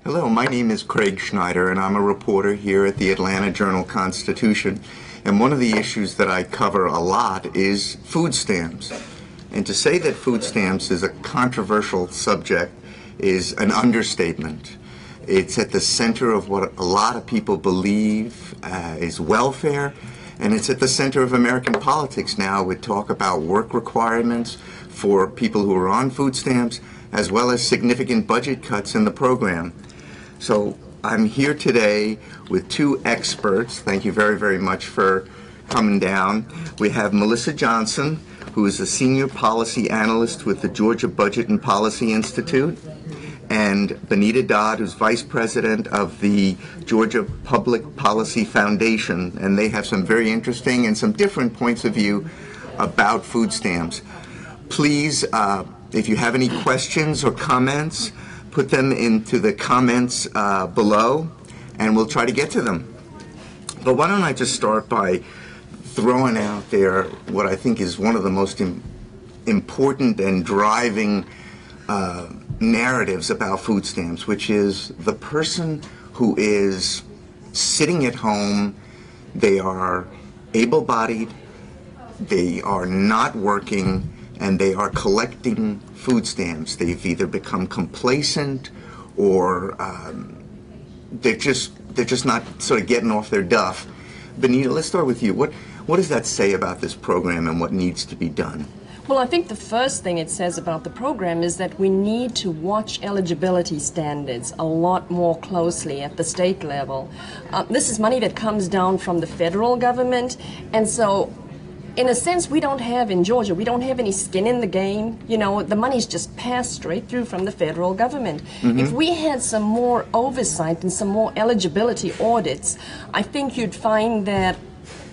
Hello, my name is Craig Schneider, and I'm a reporter here at the Atlanta Journal-Constitution. And one of the issues that I cover a lot is food stamps. And to say that food stamps is a controversial subject is an understatement. It's at the center of what a lot of people believe is welfare, and it's at the center of American politics now with talk about work requirements for people who are on food stamps, as well as significant budget cuts in the program. So I'm here today with two experts. Thank you very, very much for coming down. We have Melissa Johnson, who is a senior policy analyst with the Georgia Budget and Policy Institute, and Benita Dodd, who's vice president of the Georgia Public Policy Foundation, and they have some very interesting and some different points of view about food stamps. Please, if you have any questions or comments, put them into the comments below, and we'll try to get to them. But why don't I just start by throwing out there what I think is one of the most important and driving narratives about food stamps, which is the person who is sitting at home, they are able-bodied, they are not working, and they are collecting food stamps. They've either become complacent or they're just not sort of getting off their duff. Benita, let's start with you. What does that say about this program and what needs to be done? Well, I think the first thing it says about the program is that we need to watch eligibility standards a lot more closely at the state level. This is money that comes down from the federal government, and so in a sense, we don't have in Georgia, we don't have any skin in the game. You know, the money's just passed straight through from the federal government. If we had some more oversight and some more eligibility audits, I think you'd find that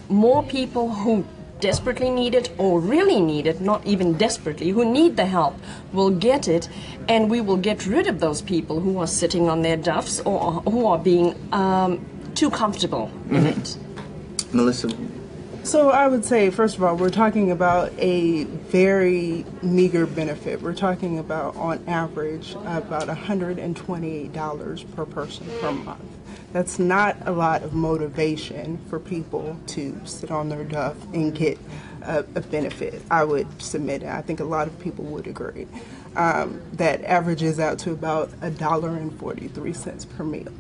more people who desperately need it or really need it, not even desperately, who need the help, will get it, and we will get rid of those people who are sitting on their duffs or who are being too comfortable in it. Melissa? So I would say, first of all, we're talking about a very meager benefit. We're talking about, on average, about $128 per person per month. That's not a lot of motivation for people to sit on their duff and get a benefit. I would submit, and I think a lot of people would agree, that averages out to about $1.43 per meal.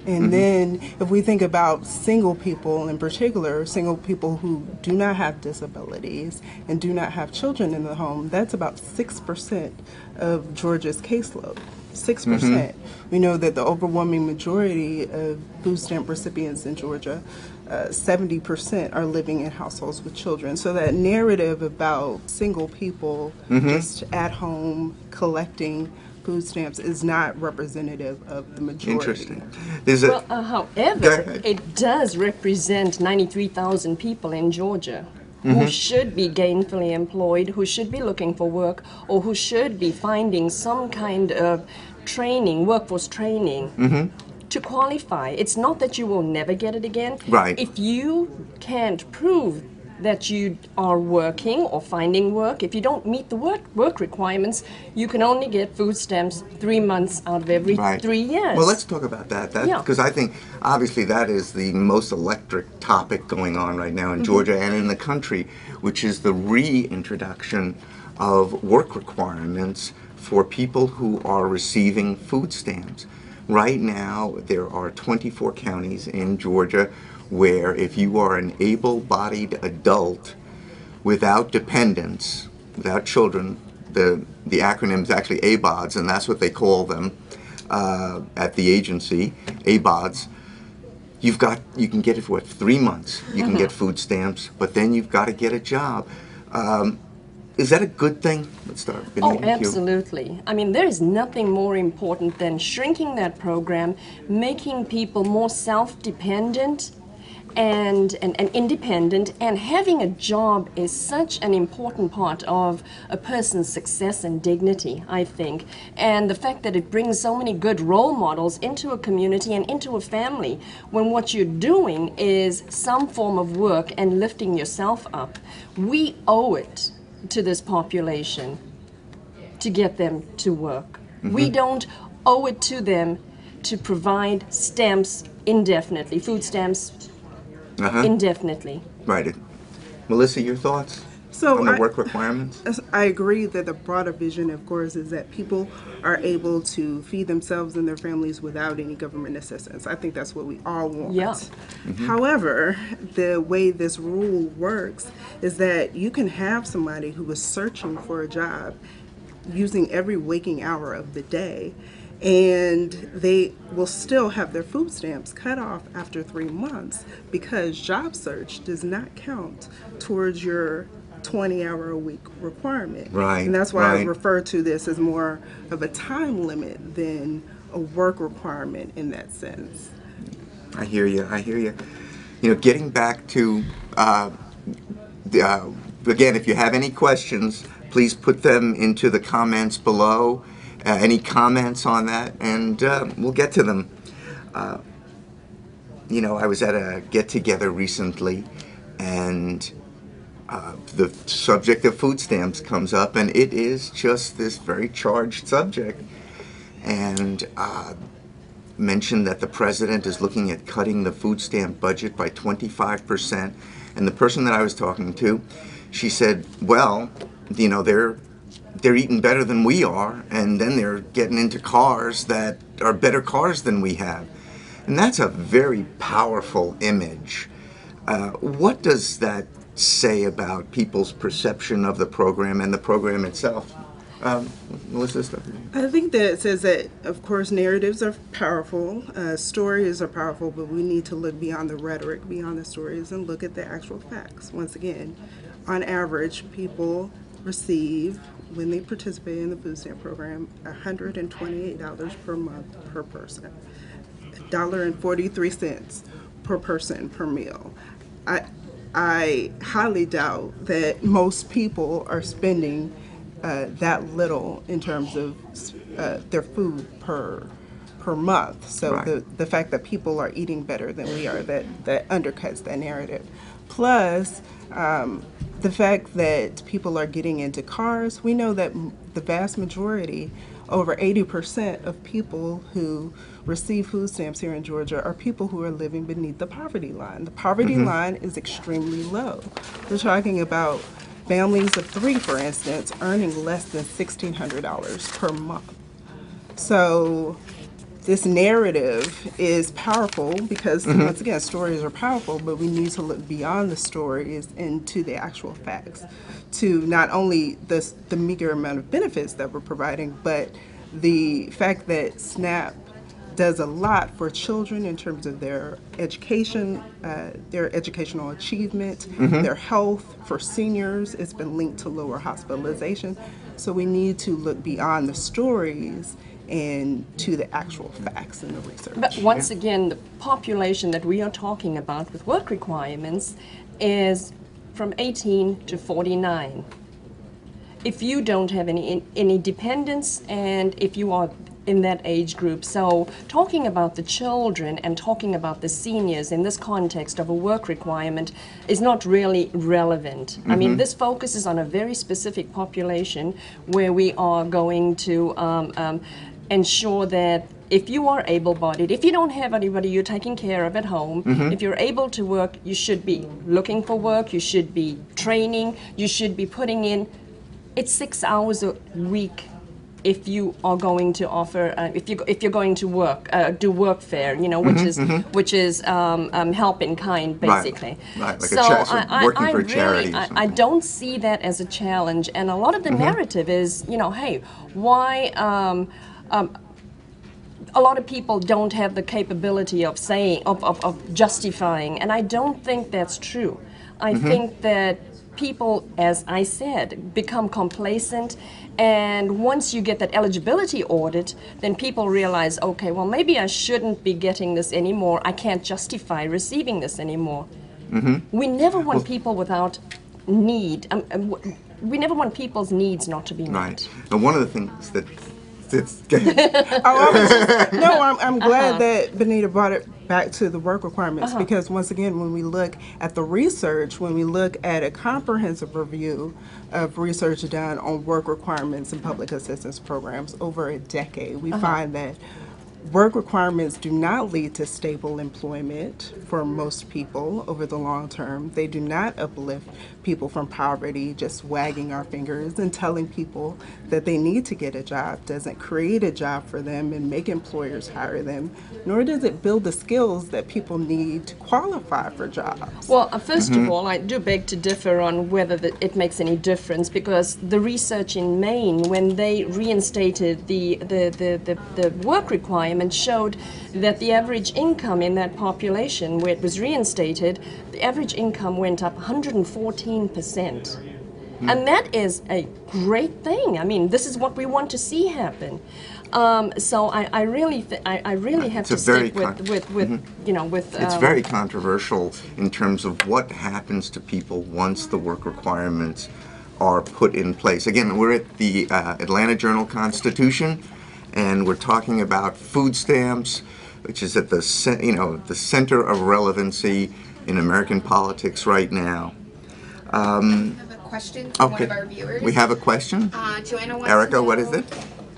And then if we think about single people in particular, single people who do not have disabilities and do not have children in the home, that's about 6% of Georgia's caseload. 6%. We know that the overwhelming majority of food stamp recipients in Georgia, 70% are living in households with children. So that narrative about single people just at home collecting food stamps is not representative of the majority. Interesting. However, it does represent 93,000 people in Georgia who should be gainfully employed, who should be looking for work, or who should be finding some kind of training, workforce training, to qualify. It's not that you will never get it again. Right. If you can't prove that you are working or finding work, if you don't meet the work requirements, you can only get food stamps 3 months out of every 3 years. Well, let's talk about that. Because I think, obviously, that is the most electric topic going on right now in Georgia and in the country, which is the reintroduction of work requirements for people who are receiving food stamps. Right now, there are 24 counties in Georgia where if you are an able-bodied adult without dependents, without children, the acronym is actually ABODs, and that's what they call them at the agency, ABODs. You can get it for 3 months. You can get food stamps, but then you've got to get a job. Is that a good thing? Let's start. Oh, absolutely. I mean, there is nothing more important than shrinking that program, making people more self-dependent and independent, and having a job is such an important part of a person's success and dignity, I think. And the fact that it brings so many good role models into a community and into a family, when what you're doing is some form of work and lifting yourself up, we owe it to this population to get them to work. We don't owe it to them to provide stamps indefinitely, food stamps indefinitely. Right. Melissa, your thoughts on the work requirements? I agree that the broader vision, of course, is that people are able to feed themselves and their families without any government assistance. I think that's what we all want. Yeah. However, the way this rule works is that you can have somebody who is searching for a job using every waking hour of the day, and they will still have their food stamps cut off after 3 months because job search does not count towards your 20-hour-a-week requirement. Right. And that's why I refer to this as more of a time limit than a work requirement in that sense. I hear you. I hear you. You know, getting back to, again, if you have any questions, please put them into the comments below. Any comments on that, and we'll get to them. You know, I was at a get-together recently, and the subject of food stamps comes up, and it is just this very charged subject. And mentioned that the president is looking at cutting the food stamp budget by 25%. And the person that I was talking to, she said, well, you know, they're eating better than we are, and then they're getting into cars that are better cars than we have. And that's a very powerful image. What does that say about people's perception of the program and the program itself? Melissa? I think that it says that, of course, narratives are powerful, stories are powerful, but we need to look beyond the rhetoric, beyond the stories, and look at the actual facts. Once again, on average, people receive, when they participate in the food stamp program, $128 per month per person, $1.43 per person per meal. I highly doubt that most people are spending that little in terms of their food per month. So the fact that people are eating better than we are, that undercuts that narrative. Plus, the fact that people are getting into cars, we know that the vast majority, over 80% of people who receive food stamps here in Georgia are people who are living beneath the poverty line. The poverty line is extremely low. We're talking about families of 3, for instance, earning less than $1,600 per month. So this narrative is powerful because, once again, stories are powerful, but we need to look beyond the stories and to the actual facts, to not only the meager amount of benefits that we're providing, but the fact that SNAP does a lot for children in terms of their education, their educational achievement, their health. For seniors, it's been linked to lower hospitalization. So we need to look beyond the stories and to the actual facts and the research. But once again, the population that we are talking about with work requirements is from 18 to 49. If you don't have any dependents, and if you are in that age group. So talking about the children and talking about the seniors in this context of a work requirement is not really relevant. I mean, this focuses on a very specific population where we are going to ensure that if you are able-bodied, if you don't have anybody you're taking care of at home, if you're able to work, you should be looking for work, you should be training, you should be putting in, it's 6 hours a week if you are going to offer, if you're going to work, do workfare, you know, which is help in kind, basically. Right. Like so working for a charity. I don't see that as a challenge, and a lot of the narrative is, you know, hey, why? A lot of people don't have the capability of saying, of justifying, and I don't think that's true. I think that people, as I said, become complacent, and once you get that eligibility audit, then people realize, okay, well, maybe I shouldn't be getting this anymore. I can't justify receiving this anymore. We never want people without need. We never want people's needs not to be met. Right. And one of the things that I'm glad that Benita brought it back to the work requirements, because once again, when we look at the research, when we look at a comprehensive review of research done on work requirements and public assistance programs over a decade, we find that Work requirements do not lead to stable employment for most people over the long term. They do not uplift people from poverty. Just wagging our fingers and telling people that they need to get a job doesn't create a job for them and make employers hire them, nor does it build the skills that people need to qualify for jobs. Well, first of all, I do beg to differ on whether it makes any difference, because the research in Maine, when they reinstated the work requirement, showed that the average income in that population, where it was reinstated, the average income went up 114%. And that is a great thing. I mean, this is what we want to see happen. So I really have to stick with you know, with. It's very controversial in terms of what happens to people once the work requirements are put in place. Again, we're at the Atlanta Journal-Constitution, and we're talking about food stamps, which is at the the center of relevancy in American politics right now. Question from one of our viewers. We have a question. Joanna wants Erica, to know, what is it?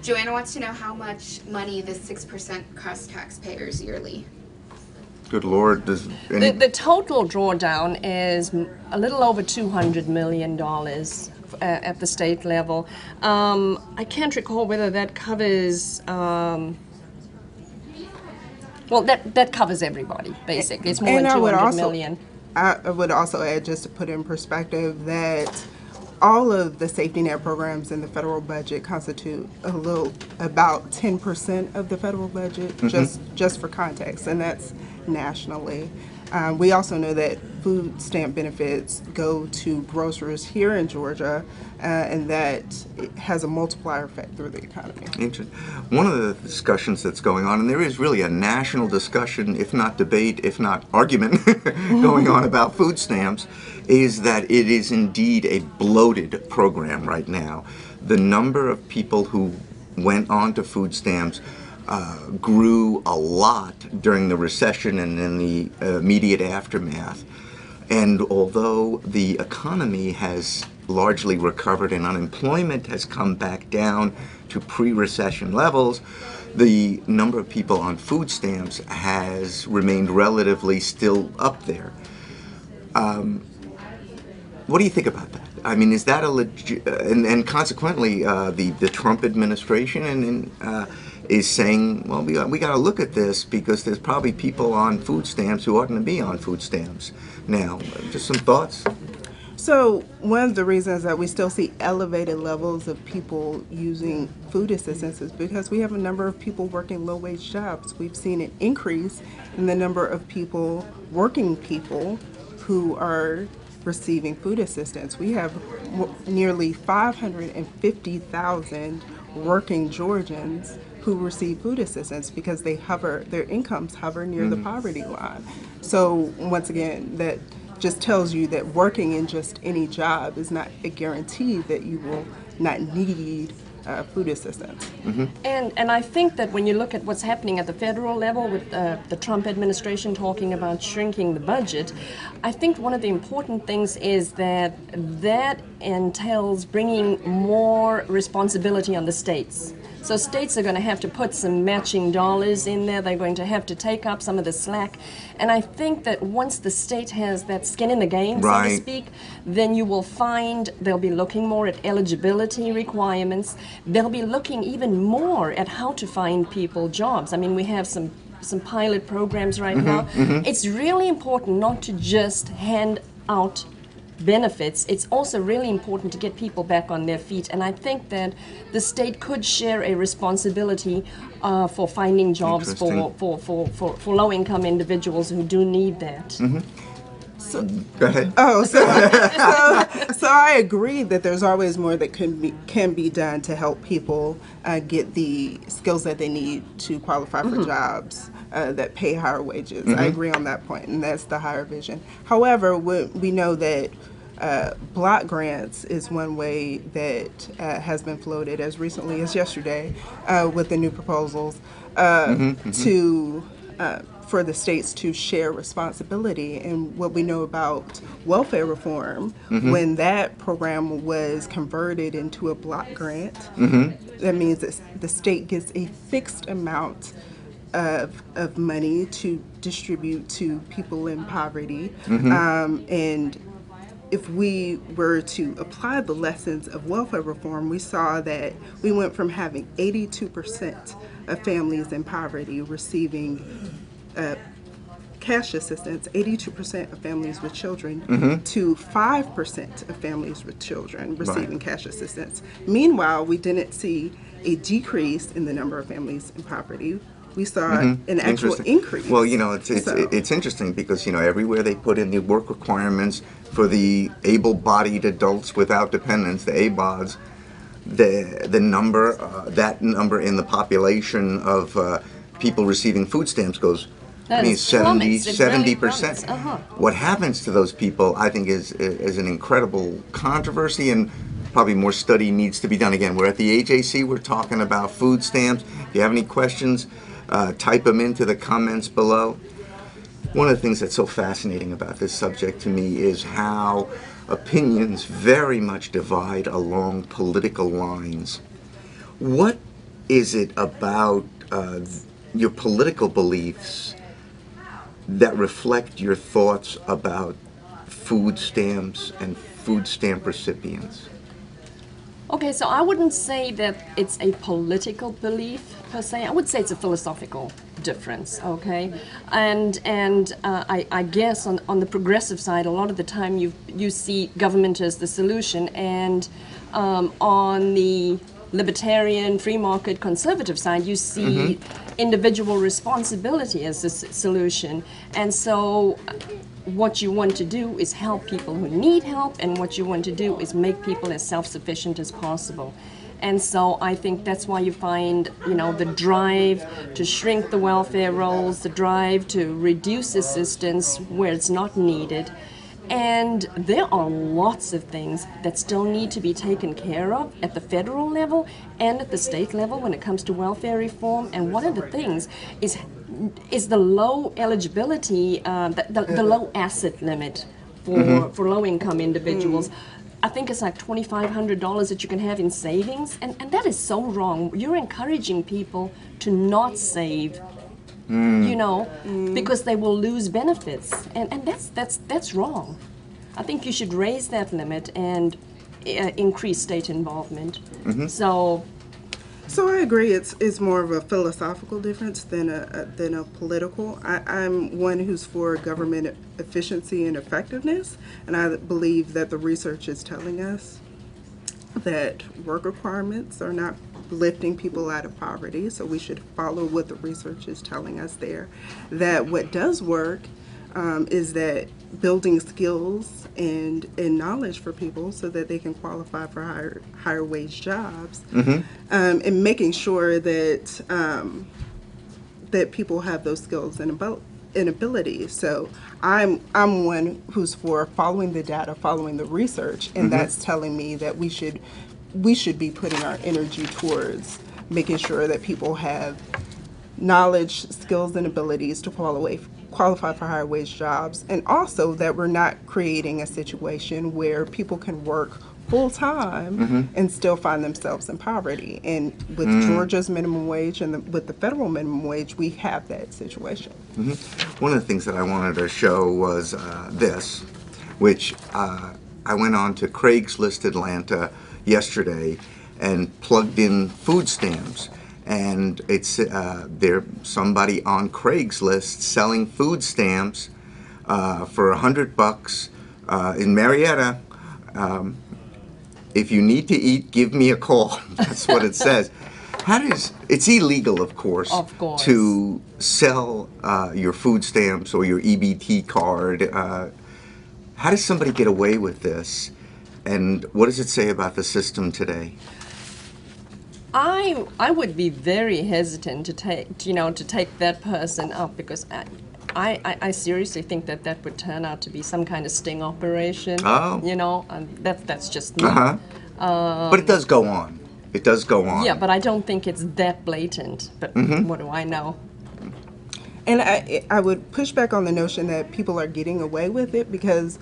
Joanna wants to know how much money the 6% costs taxpayers yearly. Good Lord, does The total drawdown is a little over $200 million at the state level. I can't recall whether that covers. Well, that covers everybody, basically. It's more than 200 million. I would also add, just to put in perspective, that all of the safety net programs in the federal budget constitute about 10% of the federal budget, just for context, and that's nationally. We also know that food stamp benefits go to grocers here in Georgia, and that it has a multiplier effect through the economy. Interesting. One of the discussions that's going on, and there is really a national discussion, if not debate, if not argument, going on about food stamps, is that it is indeed a bloated program right now. The number of people who went on to food stamps grew a lot during the recession and in the immediate aftermath. And although the economy has largely recovered and unemployment has come back down to pre-recession levels, the number of people on food stamps has remained relatively still up there. What do you think about that? I mean, is that a legit, and consequently, the Trump administration is saying, well, we got to look at this because there's probably people on food stamps who oughtn't to be on food stamps now. Just some thoughts? So one of the reasons that we still see elevated levels of people using food assistance is because we have a number of people working low-wage jobs. We've seen an increase in the number of people, working people, who are receiving food assistance. We have nearly 550,000 working Georgians who receive food assistance because their incomes hover near the poverty line. So once again, that just tells you that working in just any job is not a guarantee that you will not need food assistance. And I think that when you look at what's happening at the federal level with the Trump administration talking about shrinking the budget, I think one of the important things is that entails bringing more responsibility on the states. So states are going to have to put some matching dollars in there. They're going to have to take up some of the slack. And I think that once the state has that skin in the game, so to speak, then you will find they'll be looking more at eligibility requirements. They'll be looking even more at how to find people jobs. I mean, we have some pilot programs right now. It's really important not to just hand out benefits. It's also really important to get people back on their feet, and I think that the state could share a responsibility for finding jobs for low-income individuals who do need that. So, go ahead. So I agree that there's always more that can be done to help people get the skills that they need to qualify for jobs that pay higher wages. I agree on that point, and that's the higher vision. However, we know that block grants is one way that has been floated as recently as yesterday with the new proposals for the states to share responsibility. And what we know about welfare reform, when that program was converted into a block grant, that means that the state gets a fixed amount of money to distribute to people in poverty. And if we were to apply the lessons of welfare reform, we saw that we went from having 82% of families in poverty receiving cash assistance, 82% of families with children, to 5% of families with children receiving cash assistance. Meanwhile, we didn't see a decrease in the number of families in poverty. We saw an actual increase. Well, it's interesting because, everywhere they put in the work requirements for the able-bodied adults without dependents, the ABODs, the number, that number in the population of people receiving food stamps goes, 70%. What happens to those people, I think, is an incredible controversy, and probably more study needs to be done. Again, we're at the AJC, we're talking about food stamps. If you have any questions, type them into the comments below. One of the things that's so fascinating about this subject to me is how opinions very much divide along political lines. What is it about your political beliefs that reflect your thoughts about food stamps and food stamp recipients? Okay, so I wouldn't say that it's a political belief per se. I would say it's a philosophical difference, okay? And I guess on the progressive side, a lot of the time you see government as the solution, and on the libertarian, free market, conservative side, you see individual responsibility as the solution. And so what you want to do is help people who need help, and what you want to do is make people as self-sufficient as possible. And so I think that's why you find, the drive to shrink the welfare rolls, the drive to reduce assistance where it's not needed. And there are lots of things that still need to be taken care of at the federal level and at the state level when it comes to welfare reform. And one of the things is the low eligibility, the low asset limit for low-income individuals. I think it's like $2,500 that you can have in savings, and that is so wrong. You're encouraging people to not save, because they will lose benefits, and that's wrong. I think you should raise that limit and increase state involvement. So I agree. It's more of a philosophical difference than a political. I'm one who's for government efficiency and effectiveness, and I believe that the research is telling us that work requirements are not lifting people out of poverty. So we should follow what the research is telling us there. That what does work is that building skills and knowledge for people so that they can qualify for higher wage jobs, and making sure that that people have those skills and abilities. So I'm one who's for following the data, following the research, and that's telling me that we should be putting our energy towards making sure that people have knowledge, skills, and abilities to qualify for higher wage jobs, and also that we're not creating a situation where people can work full-time and still find themselves in poverty. And with Georgia's minimum wage and with the federal minimum wage, we have that situation. One of the things that I wanted to show was this, which I went on to Craigslist Atlanta yesterday and plugged in food stamps. And it's there's somebody on Craigslist selling food stamps for $100 in Marietta. If you need to eat, give me a call. That's what it says. It's illegal, of course, to sell your food stamps or your EBT card. How does somebody get away with this? And what does it say about the system today? I would be very hesitant to take that person up, because I seriously think that would turn out to be some kind of sting operation. That's just me. But it does go on. It does go on. Yeah, but I don't think it's that blatant. But what do I know? And I would push back on the notion that people are getting away with it, because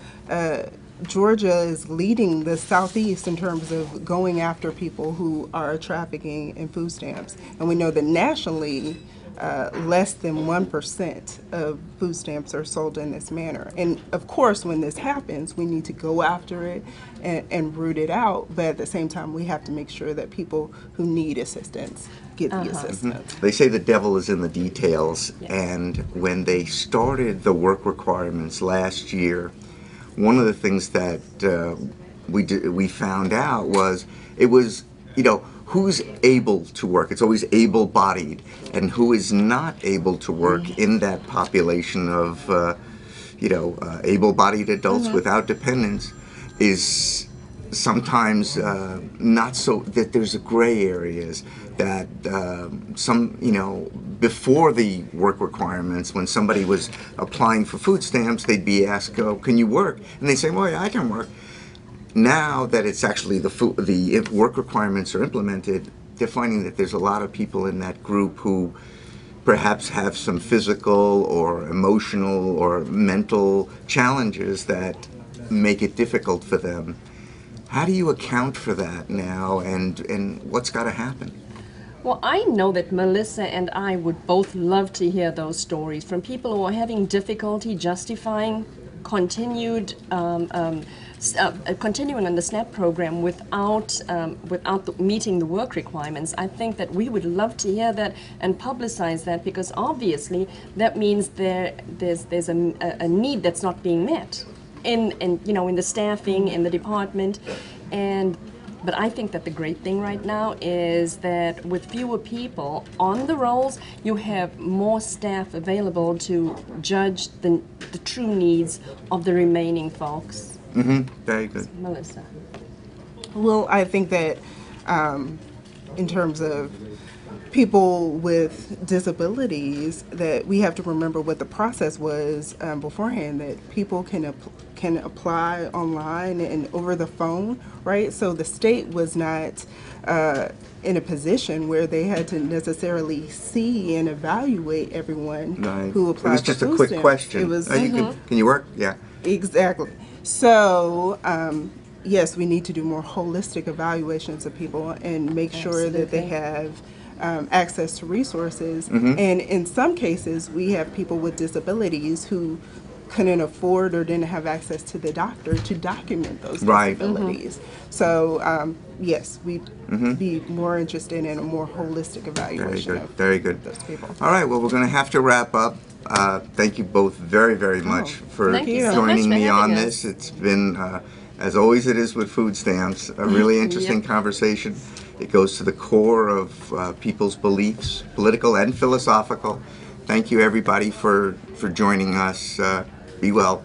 Georgia is leading the Southeast in terms of going after people who are trafficking in food stamps. And we know that nationally, less than 1% of food stamps are sold in this manner. And of course, when this happens, we need to go after it and root it out. But at the same time, we have to make sure that people who need assistance get the assistance. They say the devil is in the details, Yes. and when they started the work requirements last year, one of the things that we found out was it was, who's able to work. It's always able-bodied, and who is not able to work in that population of, able-bodied adults without dependents is sometimes not so, that there's gray areas that before the work requirements, when somebody was applying for food stamps, they'd be asked, oh, can you work? And they say, well, yeah, I can work. Now that it's actually the work requirements are implemented, they're finding that there's a lot of people in that group who perhaps have some physical or emotional or mental challenges that make it difficult for them. How do you account for that now, and what's got to happen? Well, I know that Melissa and I would both love to hear those stories from people who are having difficulty justifying continuing on the SNAP program without meeting the work requirements. I think that we would love to hear that and publicize that, because obviously that means there's a need that's not being met in the staffing in the department. But I think that the great thing right now is that with fewer people on the rolls, you have more staff available to judge the true needs of the remaining folks. Very good. Melissa. Well, I think that in terms of people with disabilities, that we have to remember what the process was beforehand, that people can apply online and over the phone, right? So the state was not in a position where they had to necessarily see and evaluate everyone who applied for food stamps. It was just a quick question. It was, Can you work? Yeah. Exactly. So, yes, we need to do more holistic evaluations of people and make sure that they have access to resources. And in some cases, we have people with disabilities who couldn't afford or didn't have access to the doctor to document those disabilities. So, yes, we'd be more interested in a more holistic evaluation of Very good. those people. All right, well, we're going to have to wrap up. Thank you both very, very much for Thank you so joining much for me on having this. us. It's been, as always it is with food stamps, a really interesting conversation. It goes to the core of people's beliefs, political and philosophical. Thank you, everybody, for joining us. Be well.